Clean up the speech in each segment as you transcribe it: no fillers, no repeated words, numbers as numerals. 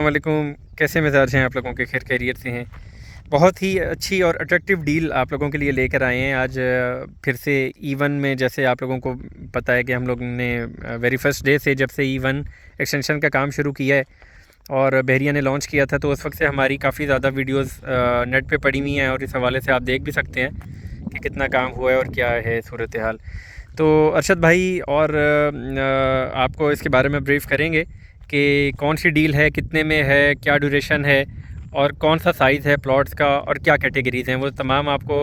वालेकुम, कैसे मिजाज हैं आप लोगों के? खैर खैरियत से हैं। बहुत ही अच्छी और अट्रैक्टिव डील आप लोगों के लिए लेकर आए हैं आज फिर से E1 में। जैसे आप लोगों को पता है कि हम लोग ने वेरी फर्स्ट डे से जब से E1 एक्सटेंशन का काम शुरू किया है और बहरिया ने लॉन्च किया था, तो उस वक्त से हमारी काफ़ी ज़्यादा वीडियोस नेट पे पड़ी हुई हैं और इस हवाले से आप देख भी सकते हैं कि कितना काम हुआ है और क्या है सूरत हाल। तो अरशद भाई और आपको इसके बारे में ब्रीफ़ करेंगे कि कौन सी डील है, कितने में है, क्या ड्यूरेशन है और कौन सा साइज़ है प्लॉट्स का और क्या कैटेगरीज़ हैं, वो तमाम आपको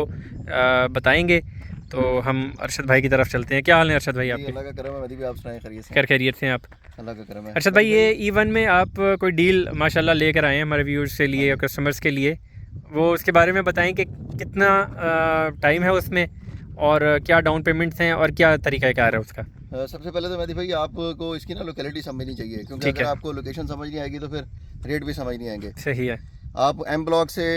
बताएंगे। तो हम अरशद भाई की तरफ चलते हैं। क्या हाल है अरशद भाई आपके? अल्लाह का करम है, मदी भी आप सुनाएं खैरियत से? खैर खैरियत से हैं आप? अल्लाह का करम है। अरशद भाई, ये E1 में आप कोई डील माशाल्लाह लेकर आए हैं हमारे व्यूअर्स के लिए और कस्टमर्स के लिए, वो उसके बारे में बताएं कि कितना टाइम है उसमें और क्या डाउन पेमेंट्स हैं और क्या तरीका कार है उसका। सबसे पहले तो मेहदी भाई आपको इसकी ना लोकेलिटी समझनी चाहिए, क्योंकि अगर आपको लोकेशन समझ नहीं आएगी तो फिर रेट भी समझ नहीं आएंगे। सही है। आप M ब्लॉक से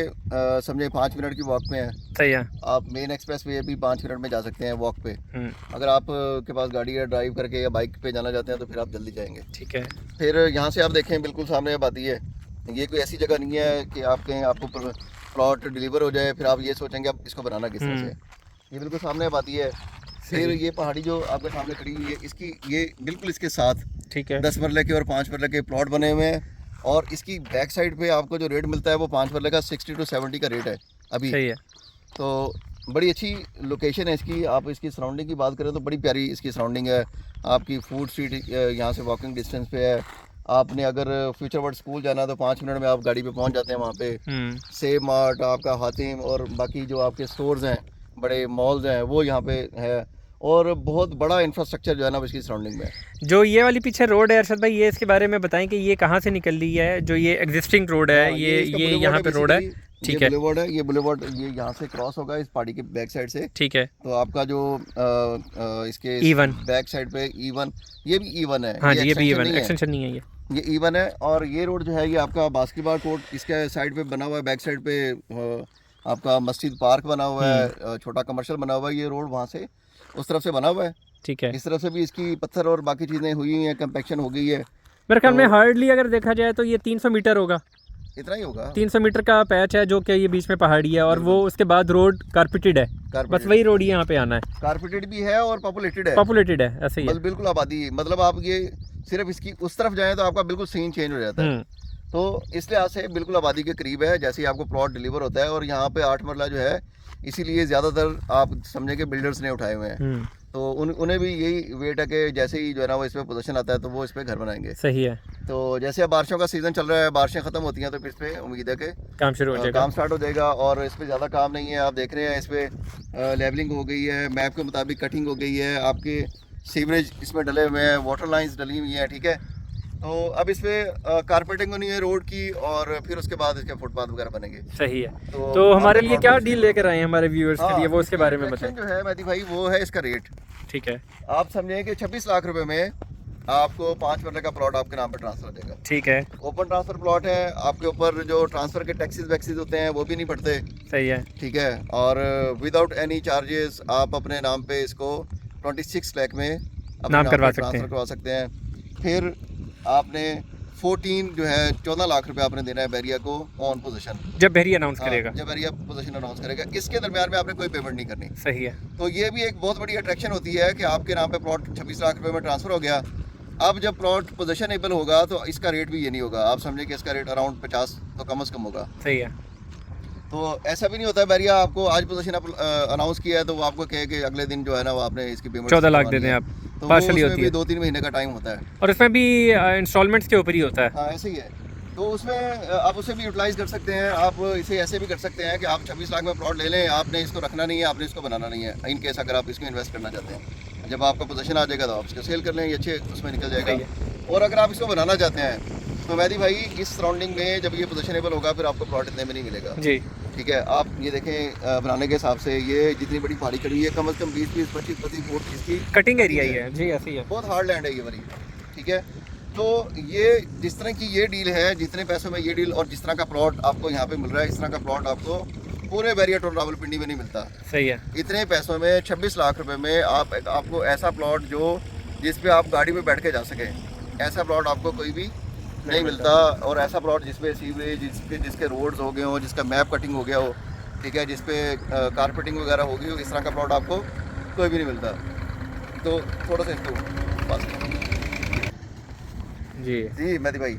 समझे 5 मिनट की वॉक पे हैं। सही है। आप मेन एक्सप्रेस वे भी 5 मिनट में जा सकते हैं वॉक पे। अगर आप के पास गाड़ी या ड्राइव करके या बाइक पे जाना चाहते हैं तो फिर आप जल्दी जाएंगे। ठीक है। फिर यहाँ से आप देखें, बिल्कुल सामने अब आती है। ये कोई ऐसी जगह नहीं है कि आप कहें आपको प्लॉट डिलीवर हो जाए फिर आप ये सोचेंगे आप इसको बनाना किस तरह से। ये बिल्कुल सामने अब आती है। फिर ये पहाड़ी जो आपके सामने खड़ी हुई है, इसकी ये बिल्कुल इसके साथ ठीक है 10 मरले के और 5 मरले के प्लॉट बने हुए हैं। और इसकी बैक साइड पे आपको जो रेट मिलता है वो 5 मरले का 60 to 70 का रेट है अभी। सही है। तो बड़ी अच्छी लोकेशन है इसकी। आप इसकी सराउंडिंग की बात करें तो बड़ी प्यारी इसकी सराउंडिंग है। आपकी फूड स्ट्रीट यहाँ से वॉकिंग डिस्टेंस पे है। आपने अगर फ्यूचर वर्ल्ड स्कूल जाना है तो 5 मिनट में आप गाड़ी पे पहुँच जाते हैं वहाँ पे। सेब मार्ट, आपका हातिम और बाकी जो आपके स्टोर्स हैं, बड़े मॉल्स हैं, वो यहाँ पे है। और बहुत बड़ा इंफ्रास्ट्रक्चर जो है ना इसकी सराउंडिंग में। जो ये वाली पीछे रोड है अरशद भाई, ये इसके बारे में बताएं कि ये कहाँ से निकल रही है? जो ये एग्जिस्टिंग रोड है, ये यहाँ पे रोड है। ठीक है। बुलेवार्ड है, ये बुलेवार्ड ये यहाँ से क्रॉस होगा इस पहाड़ी के बैक साइड से। ठीक है। तो आपका जो इसके E1 बैक साइड पे E1, ये भी E1 है। हाँ जी, ये भी E1 एक्सटेंशन नहीं है, ये E1 है। और ये रोड जो है ये आपका बास्केटबॉल कोर्ट इसके साइड पे बना हुआ है। बैक साइड पे आपका मस्जिद पार्क बना हुआ है, छोटा कमर्शियल बना हुआ है। ये रोड वहाँ से उस तरफ से बना हुआ है। ठीक है। इस तरफ से भी इसकी पत्थर और बाकी चीज़ें हुई हैं, कंपैक्शन हो गई है। मेरे ख्याल में हार्डली अगर देखा जाए तो ये 300 मीटर होगा, इतना ही होगा। 300 मीटर का पैच है जो कि ये बीच में पहाड़ी है और वो उसके बाद रोड कारपेटेड है। बस वही रोड यहाँ पे आना है। कारपेटेड भी है और पॉपुलेटेड है, ऐसे ही है। बिल्कुल आबादी। मतलब आप ये सिर्फ इसकी उस तरफ जाएं तो आपका बिल्कुल सीन चेंज हो जाता है। तो इस लिहाज से बिल्कुल आबादी के करीब है जैसे ही आपको प्लॉट डिलीवर होता है। और यहाँ पे 8 मरला जो है इसीलिए ज़्यादातर आप समझे कि बिल्डर्स ने उठाए हुए हैं। तो उन्हें भी यही वेट है कि जैसे ही जो है ना वो इस पर पोजीशन आता है तो वो इस पर घर बनाएंगे। सही है। तो जैसे अब बारिशों का सीज़न चल रहा है, बारिशें ख़त्म होती हैं तो फिर इस पर उम्मीद है कि काम शुरू हो जाएगा, काम स्टार्ट हो जाएगा। और इस पर ज़्यादा काम नहीं है, आप देख रहे हैं इस पर लेवलिंग हो गई है, मैप के मुताबिक कटिंग हो गई है, आपके सीवरेज इसमें डले हुए हैं, वाटर लाइन्स डली हुई हैं। ठीक है। तो अब इस पर कारपेटिंग होनी है रोड की और फिर उसके बाद इसके फुटपाथ वगैरह बनेंगे। सही है। तो हमारे लिए क्या डील लेकर आए हैं हमारे व्यूअर्स के लिए, वो उसके बारे में बताएं। जो है मेहदी भाई वो है इसका रेट। ठीक है। आप समझें कि 26 लाख रुपए में आपको 5 मरले का प्लॉट आपके नाम पे ट्रांसफर हो जाएगा। ठीक है। ओपन ट्रांसफर प्लॉट है, आपके ऊपर जो ट्रांसफर के टैक्सेस वैक्सेस होते हैं वो भी नहीं पड़ते। सही है। ठीक है। और विदाउट एनी चार्जेस आप अपने नाम पे इसको 26 लाख में नाम करवा सकते हैं। फिर आपने 14 लाख रुपए आपने देना है बहरिया को ऑन पोजीशन, जब बहरिया अनाउंस करेगा। जब बहरिया पोजीशन अनाउंस करेगा, इसके दरमियान में आपने कोई पेमेंट नहीं करनी। सही है। तो ये भी एक बहुत बड़ी अट्रैक्शन होती है कि आपके नाम पे प्लॉट 26 लाख रुपए में ट्रांसफर हो गया। अब जब प्लॉट पोजीशनेबल होगा तो इसका रेट भी ये नहीं होगा। आप समझे कि इसका रेट अराउंड 50 तो कम से कम होगा। सही है। तो ऐसा भी नहीं होता है बहरिया आपको आज पोजीशन अनाउंस किया है तो वो आपको कहे कि अगले दिन जो है ना वो आपने इसकी पेमेंट 14 लाख दे दें आप, तो पार्शली होती है। 2-3 महीने का टाइम होता है और उसमें भी इंस्टॉलमेंट्स के ऊपर ही होता है। हाँ ऐसे ही है। तो उसमें आप उसे भी यूटिलाइज कर सकते हैं। आप इसे ऐसे भी कर सकते हैं कि आप 26 लाख में प्लॉट ले लें, आपने इसको रखना नहीं है, आपने इसको बनाना नहीं है। इन केस अगर आप इसको इन्वेस्ट करना चाहते हैं, जब आपका पोजीशन आ जाएगा तो आप इसको सेल कर लें, ये अच्छे उसमें निकल जाएगा। और अगर आप इसको बनाना चाहते हैं तो मेहदी भाई इस सराउंडिंग में जब ये पोजीशनेबल होगा फिर आपको प्लॉट इतने में नहीं मिलेगा जी। ठीक है। आप ये देखें बनाने के हिसाब से ये जितनी बड़ी पहाड़ी खड़ी हुई है कम से कम 20-25 फुट इसकी कटिंग एरिया ही है जी। ऐसी है, बहुत हार्ड लैंड है ये वाली। ठीक है। तो ये जिस तरह की ये डील है, जितने पैसों में ये डील और जिस तरह का प्लॉट आपको यहाँ पे मिल रहा है, इस तरह का प्लॉट आपको पूरे बहरिया टोल रावलपिंडी में नहीं मिलता। सही है। इतने पैसों में 26 लाख रुपए में आपको ऐसा प्लॉट जो जिस पे आप गाड़ी में बैठ के जा सकें, ऐसा प्लॉट आपको कोई भी नहीं मिलता। और ऐसा प्लॉट जिसपे सीवरेज, जिसके रोड्स हो गए हो, जिसका मैप कटिंग हो गया हो, ठीक है, जिसपे कारपेटिंग वगैरह हो गई हो, इस तरह का प्लॉट आपको कोई भी नहीं मिलता। तो थोड़ा सा इसको पास जी मेहदी भाई,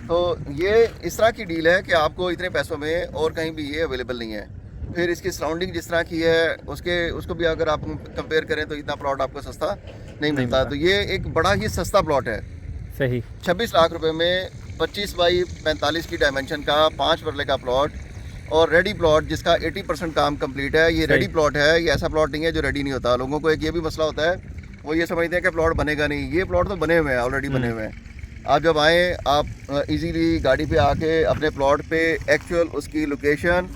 तो ये इस तरह की डील है कि आपको इतने पैसों में और कहीं भी ये अवेलेबल नहीं है। फिर इसकी सराउंडिंग जिस तरह की है उसको भी अगर आप कंपेयर करें तो इतना प्लॉट आपको सस्ता नहीं मिलता। तो ये एक बड़ा ही सस्ता प्लॉट है। सही 26 लाख रुपए में 25 बाई 45 की डायमेंशन का 5 मरले का प्लॉट और रेडी प्लॉट जिसका 80% काम कंप्लीट है। ये रेडी प्लॉट है, ये ऐसा प्लॉट नहीं है जो रेडी नहीं होता। लोगों को एक ये भी मसला होता है, वो ये समझते हैं कि प्लॉट बनेगा नहीं। ये प्लॉट तो बने हुए हैं, ऑलरेडी बने हुए हैं। आप जब आएँ, आप इजीली गाड़ी पे आके अपने प्लॉट पे एक्चुअल उसकी लोकेशन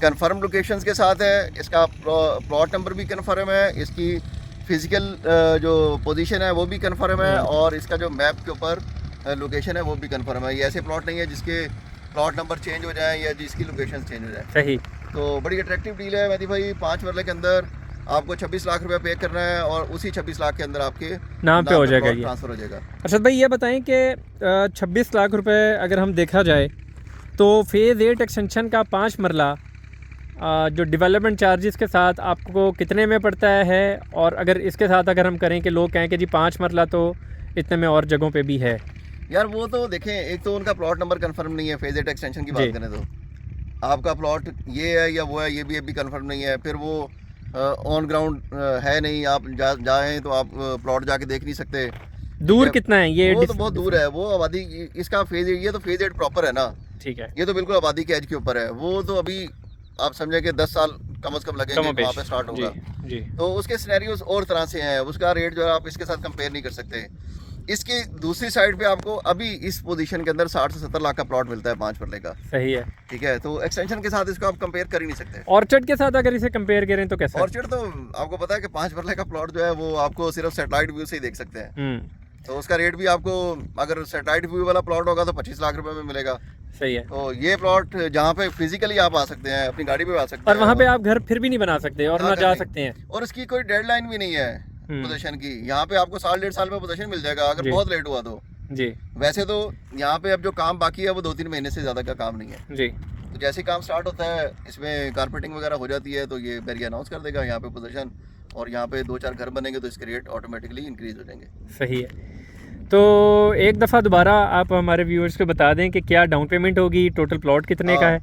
कंफर्म लोकेशंस के साथ है, इसका प्लॉट नंबर भी कंफर्म है, इसकी फिजिकल जो पोजीशन है वो भी कंफर्म है, और इसका जो मैप के ऊपर लोकेशन है वो भी कंफर्म है। ये ऐसे प्लॉट नहीं है जिसके प्लॉट नंबर चेंज हो जाए या जिसकी लोकेशन चेंज हो जाए। सही। तो बड़ी अट्रैक्टिव डील है मेहदी भाई। 5 मरले के अंदर आपको 26 लाख रुपए पे करना है और उसी 26 लाख के अंदर आपके नाम पे हो जाएगा, ये ट्रांसफ़र हो जाएगा। अरशद भाई ये बताएं कि 26 लाख रुपए अगर हम देखा जाए तो फेज़ 8 एक्सटेंशन का 5 मरला जो डेवलपमेंट चार्जेस के साथ आपको कितने में पड़ता है, और अगर इसके साथ अगर हम करें कि लोग कहें कि जी 5 मरला तो इतने में और जगहों पे भी है। यार वो तो देखें, एक तो उनका प्लॉट नंबर कंफर्म नहीं है। फेज 8 एक्सटेंशन की बात करें तो आपका प्लॉट ये है या वो है, ये भी अभी कंफर्म नहीं है। फिर वो ऑन ग्राउंड है नहीं, आप जाएँ तो आप प्लॉट जाके देख नहीं सकते। दूर कितना है ये? वो तो बहुत दूर है, वो आबादी इसका ये तो फेज 8 प्रॉपर है ना, ठीक है, ये तो बिल्कुल आबादी के एज के ऊपर है। वो तो अभी आप समझे कि 10 साल कम से कम लगेंगे वहाँ पे स्टार्ट होगा। जी। तो उसके सिनेरियोज और तरह से हैं, उसका रेट जो है आप इसके साथ कंपेयर नहीं कर सकते। इसकी दूसरी साइड पे आपको अभी इस पोजीशन के अंदर 60 से 70 लाख का प्लॉट मिलता है 5 मरले का। सही है, ठीक है। तो एक्सटेंशन के साथ इसको आप कंपेयर कर ही नहीं सकते। ऑर्चर्ड के साथ अगर इसे कंपेयर करें तो कैसा? ऑर्चर्ड तो आपको पता है कि 5 मरले का प्लॉट जो है वो आपको सिर्फ सैटेलाइट व्यू से ही देख सकते हैं। तो उसका रेट भी आपको अगर सैटेलाइट व्यू वाला प्लॉट होगा तो 25 लाख रुपए में मिलेगा। सही है। तो ये प्लॉट जहाँ पे फिजिकली आप आ सकते हैं, अपनी गाड़ी पे आ सकते हैं, और वहाँ पे आप घर फिर भी नहीं बना सकते और ना जा सकते हैं, और इसकी कोई डेडलाइन भी नहीं है पोजीशन की। यहाँ पे आपको 1.5 साल में पोजीशन मिल जाएगा अगर बहुत लेट हुआ तो। जी। वैसे तो यहाँ पे अब जो काम बाकी है वो 2-3 महीने से ज़्यादा का काम नहीं है जी। तो जैसे काम स्टार्ट होता है, इसमें कारपेटिंग वगैरह हो जाती है, तो ये बैरियर अनाउंस कर देगा यहाँ पे पोजीशन, और यहाँ पे 2-4 घर बनेंगे तो इसके रेट ऑटोमेटिकली इंक्रीज हो जाएंगे। सही है। तो एक दफ़ा दोबारा आप हमारे व्यूअर्स को बता दें कि क्या डाउन पेमेंट होगी, टोटल प्लॉट कितने का है?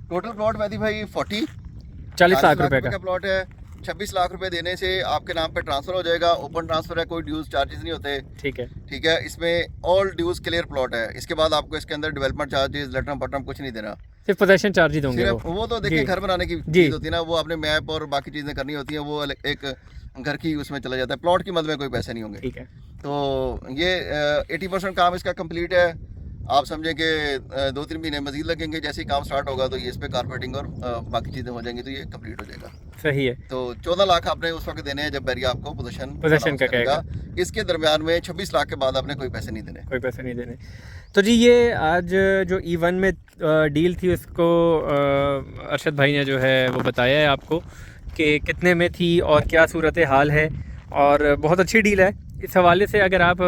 टोटल प्लॉट मेहदी भाई 40 लाख रुपए का प्लॉट है। 26 लाख रुपए देने से आपके नाम पे ट्रांसफर हो जाएगा। ओपन ट्रांसफर है, कोई ड्यूज चार्जेस नहीं होते। ठीक है, ठीक है। इसमें ऑल ड्यूज क्लियर प्लॉट है। इसके बाद आपको इसके अंदर डेवलपमेंट चार्जेस, लेटरम पटरम कुछ नहीं देना, सिर्फ पोजेशन चार्जेस होंगे। वो तो देखिए घर बनाने की चीज़ होती है ना, वो आपने मैप और बाकी चीज़ें करनी होती हैं, वो एक घर की उसमें चला जाता है। प्लॉट की मद में कोई पैसे नहीं होंगे। ठीक है। तो ये 80% काम इसका कंप्लीट है। आप समझे कि 2-3 महीने मजीद लगेंगे। जैसे ही काम स्टार्ट होगा तो ये इस पे कारपेटिंग और बाकी चीज़ें हो जाएंगी तो ये कंप्लीट हो जाएगा। सही है। तो 14 लाख आपने उस वक्त देने हैं जब बैरिया आपको पोजीशन का कहेगा। इसके दरमियान में 26 लाख के बाद आपने कोई पैसे नहीं देने। कोई पैसे नहीं देने। तो जी ये आज जो E1 में डील थी उसको अरशद भाई ने जो है वो बताया है आपको कि कितने में थी और क्या सूरत हाल है, और बहुत अच्छी डील है। इस हवाले से अगर आप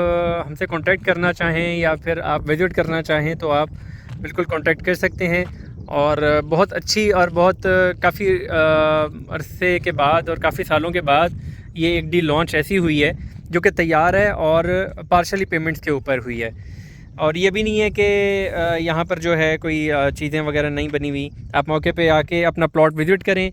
हमसे कांटेक्ट करना चाहें या फिर आप विज़िट करना चाहें तो आप बिल्कुल कांटेक्ट कर सकते हैं। और बहुत अच्छी और बहुत काफ़ी अरसे के बाद और काफ़ी सालों के बाद ये एक डील लॉन्च ऐसी हुई है जो कि तैयार है और पार्शली पेमेंट्स के ऊपर हुई है। और ये भी नहीं है कि यहाँ पर जो है कोई चीज़ें वगैरह नहीं बनी हुई। आप मौके पे आके अपना प्लॉट विज़िट करें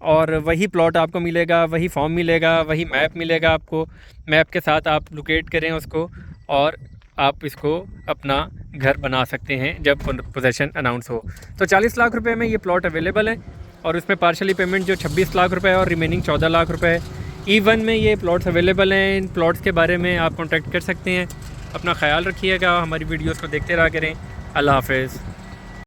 और वही प्लॉट आपको मिलेगा, वही फॉर्म मिलेगा, वही मैप मिलेगा आपको। मैप के साथ आप लोकेट करें उसको और आप इसको अपना घर बना सकते हैं जब पोजेशन अनाउंस हो। तो 40 लाख रुपए में ये प्लॉट अवेलेबल है और उसमें पार्शली पेमेंट जो 26 लाख रुपए है और रिमेनिंग 14 लाख रुपए है। E1 में ये प्लॉट्स अवेलेबल हैं। इन प्लॉट्स के बारे में आप कॉन्टैक्ट कर सकते हैं। अपना ख्याल रखिएगा, हमारी वीडियोज़ को देखते रहा करें। अल्लाह हाफ़िज़।